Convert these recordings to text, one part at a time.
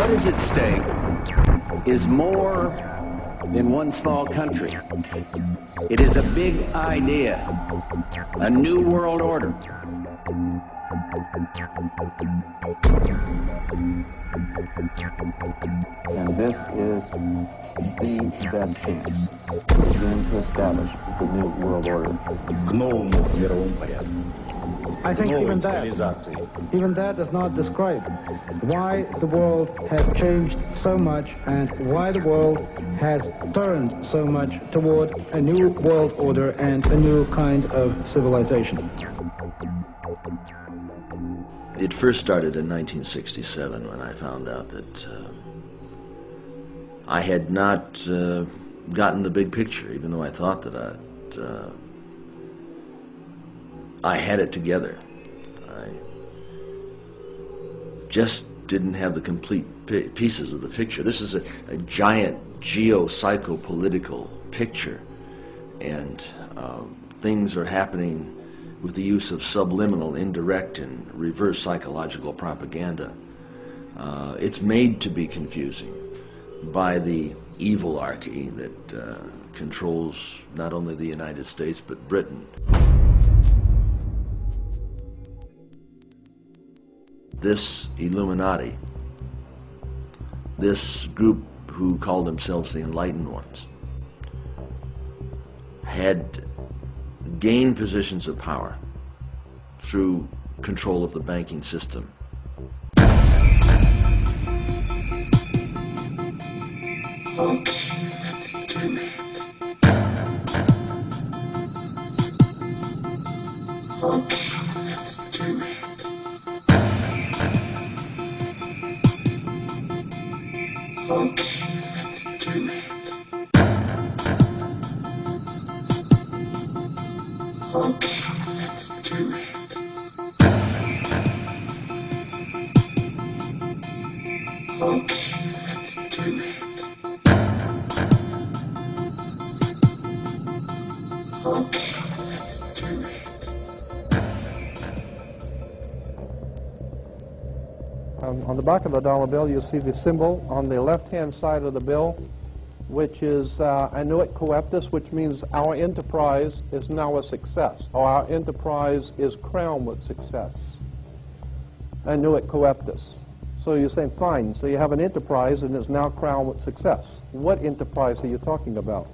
What is at stake is more than one small country. It is a big idea, a new world order. And this is the best chance to begin to establish the new world order. I think even that does not describe why the world has changed so much and why the world has turned so much toward a new world order and a new kind of civilization. It first started in 1967 when I found out that I had not gotten the big picture, even though I thought that I had it together. I just didn't have the complete pieces of the picture. This is a giant geo-psycho-political picture, and things are happening with the use of subliminal, indirect, and reverse psychological propaganda. It's made to be confusing by the evilarchy that controls not only the United States but Britain. This Illuminati, this group who called themselves the Enlightened Ones, had gained positions of power through control of the banking system. Okay, let's do it. Okay, let's do it. Okay, let's do it. Okay, let's do it. Okay, let's do it. Okay, let's do it. On the back of the dollar bill, you'll see the symbol on the left-hand side of the bill, which is annuit coeptus, which means our enterprise is now a success, or our enterprise is crowned with success. Annuit coeptus. So you're saying, fine, so you have an enterprise and it's now crowned with success. What enterprise are you talking about?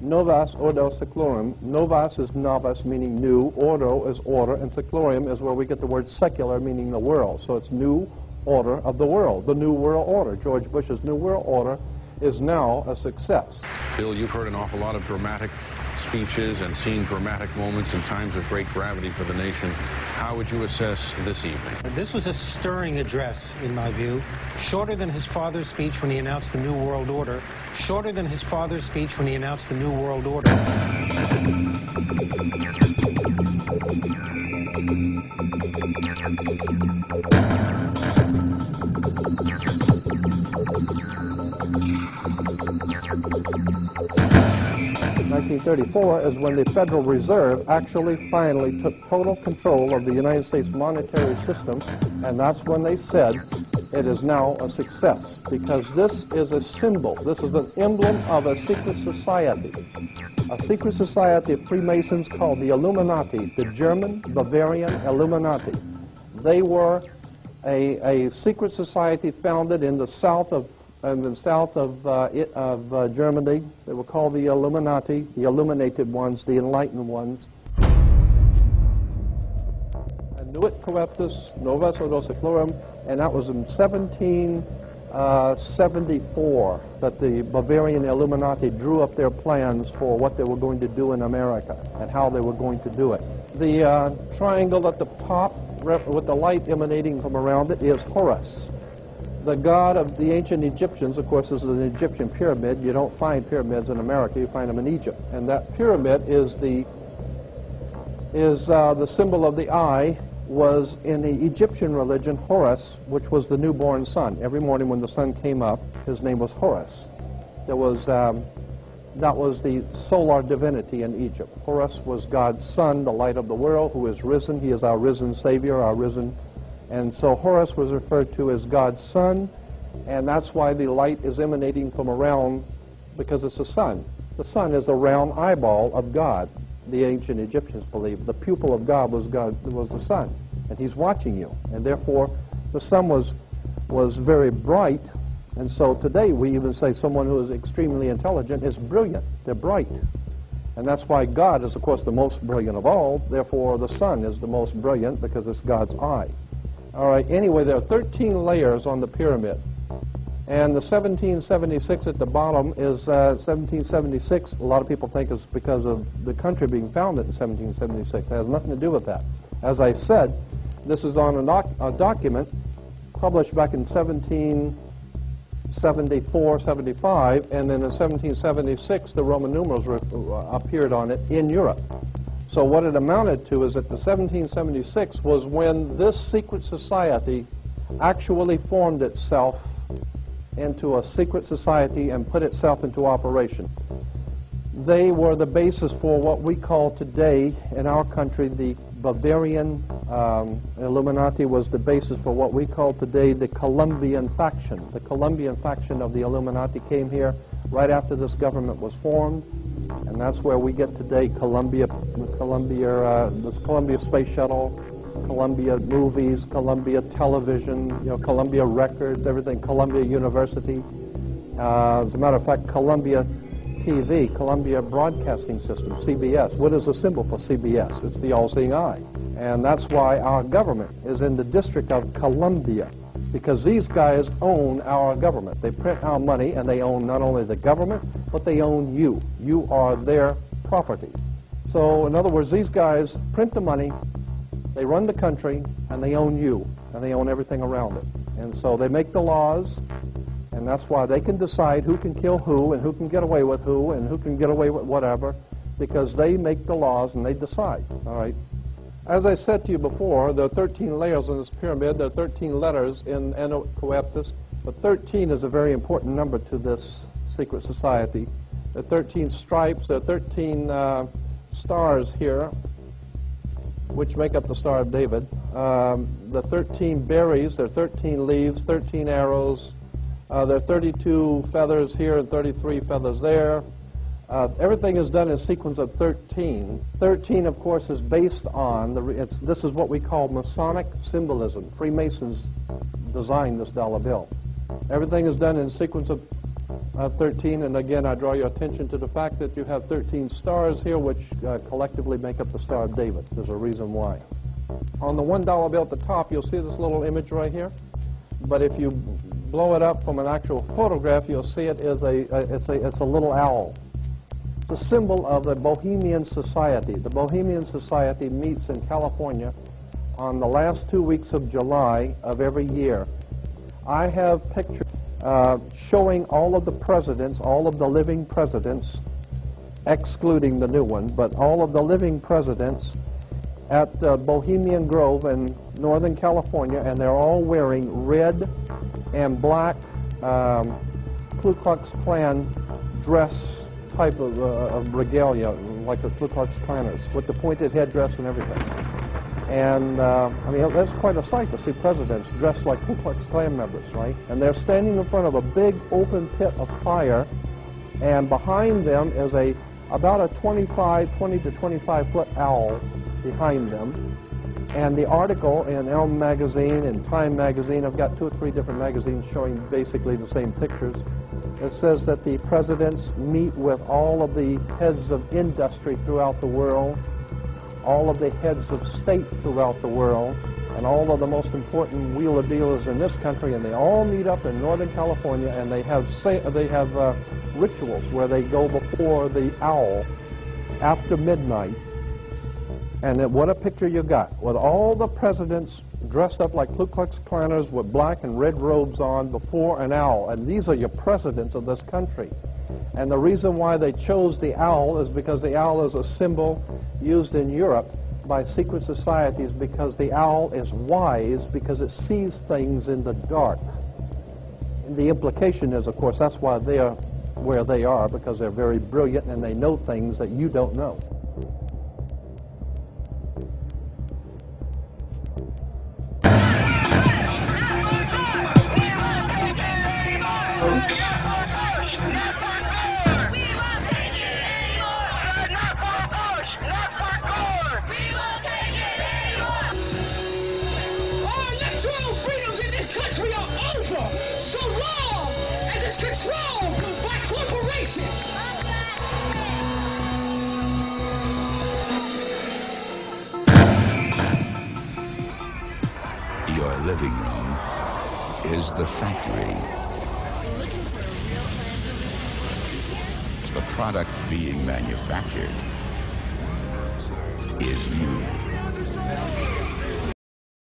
Novus ordo seclorum. Novus is novus, meaning new. Ordo is order, and seclorum is where we get the word secular, meaning the world. So it's new order of the world, the new world order. George Bush's new world order is now a success. Bill, you've heard an awful lot of dramatic speeches and seen dramatic moments in times of great gravity for the nation. How would you assess this evening? This was a stirring address, in my view, shorter than his father's speech when he announced the New World Order, shorter than his father's speech when he announced the New World Order. 1934 is when the Federal Reserve actually finally took total control of the United States monetary system, and that's when they said it is now a success, because this is a symbol, this is an emblem of a secret society of Freemasons called the Illuminati, the German Bavarian Illuminati. They were a secret society founded in the south of Germany. They were called the Illuminati, the illuminated ones, the enlightened ones. Annuit coeptus, novus ordo seclorum, and that was in 1774 that the Bavarian Illuminati drew up their plans for what they were going to do in America and how they were going to do it. The triangle at the top with the light emanating from around it is Horus, the god of the ancient Egyptians. Of course, this is an Egyptian pyramid. You don't find pyramids in America, you find them in Egypt. And that pyramid is the symbol of the eye, was in the Egyptian religion Horus, which was the newborn sun. Every morning when the sun came up, his name was Horus. That was the solar divinity in Egypt. Horus was God's son, the light of the world, who is risen. He is our risen Savior, our risen. And so Horus was referred to as God's son, And that's why the light is emanating from around, because it's the sun. The sun is a round eyeball of God. The ancient Egyptians believed the pupil of God was the sun, and he's watching you. And therefore, the sun was very bright. And so today we even say someone who is extremely intelligent is brilliant. They're bright. And that's why God is, of course, the most brilliant of all. Therefore, the sun is the most brilliant because it's God's eye. All right, anyway, there are 13 layers on the pyramid. And the 1776 at the bottom is 1776. A lot of people think it's because of the country being founded in 1776. It has nothing to do with that. As I said, this is on a document published back in 1774, 75, and then in 1776 the Roman numerals appeared on it in Europe. So what it amounted to is that the 1776 was when this secret society actually formed itself into a secret society and put itself into operation. They were the basis for what we call today in our country the Bavarian Illuminati. Was the basis for what we call today the Colombian faction. The Colombian faction of the Illuminati came here right after this government was formed, and that's where we get today Columbia Space Shuttle, Columbia Movies, Columbia Television, Columbia Records, everything, Columbia University. As a matter of fact, Columbia TV, Columbia Broadcasting System, CBS. What is the symbol for CBS? It's the all-seeing eye. And that's why our government is in the District of Columbia, because these guys own our government. They print our money, and they own not only the government, but they own you. You are their property. So, in other words, these guys print the money, they run the country, and they own you, and they own everything around it. And so they make the laws, and that's why they can decide who can kill who, and who can get away with who, and who can get away with whatever, because they make the laws and they decide, all right? As I said to you before, there are 13 layers in this pyramid. There are 13 letters in Coeptus, but 13 is a very important number to this secret society. There are 13 stripes, there are 13 stars here, which make up the Star of David. The 13 berries, there are 13 leaves, 13 arrows. There are 32 feathers here and 33 feathers there. Everything is done in a sequence of 13. 13, of course, is based on, this is what we call Masonic symbolism. Freemasons designed this dollar bill. Everything is done in a sequence of 13, and again, I draw your attention to the fact that you have 13 stars here, which collectively make up the Star of David. There's a reason why. On the $1 bill at the top, you'll see this little image right here, but if you blow it up from an actual photograph, you'll see it is it's a little owl. It's a symbol of the Bohemian Society. The Bohemian Society meets in California on the last 2 weeks of July of every year. I have pictures showing all of the presidents, all of the living presidents, excluding the new one, but all of the living presidents at Bohemian Grove in Northern California, and they're all wearing red and black Ku Klux Klan dress type of regalia, like the Ku Klux Klanners, with the pointed headdress and everything. And, I mean, that's quite a sight to see presidents dressed like Ku Klux Klan members, right? And they're standing in front of a big open pit of fire, and behind them is about a 20 to 25-foot owl behind them. And the article in Elm magazine and Time magazine, I've got 2 or 3 different magazines showing basically the same pictures. It says that the presidents meet with all of the heads of industry throughout the world, all of the heads of state throughout the world, and all of the most important wheeler dealers in this country, and they all meet up in Northern California, and they have rituals where they go before the owl after midnight. And what a picture you got, with all the presidents dressed up like Ku Klux Klanners with black and red robes on before an owl. And these are your presidents of this country. And the reason why they chose the owl is because the owl is a symbol used in Europe by secret societies, because the owl is wise, because it sees things in the dark. And the implication is, of course, that's why they are where they are, because they're very brilliant and they know things that you don't know. living room is the factory. The product being manufactured is you.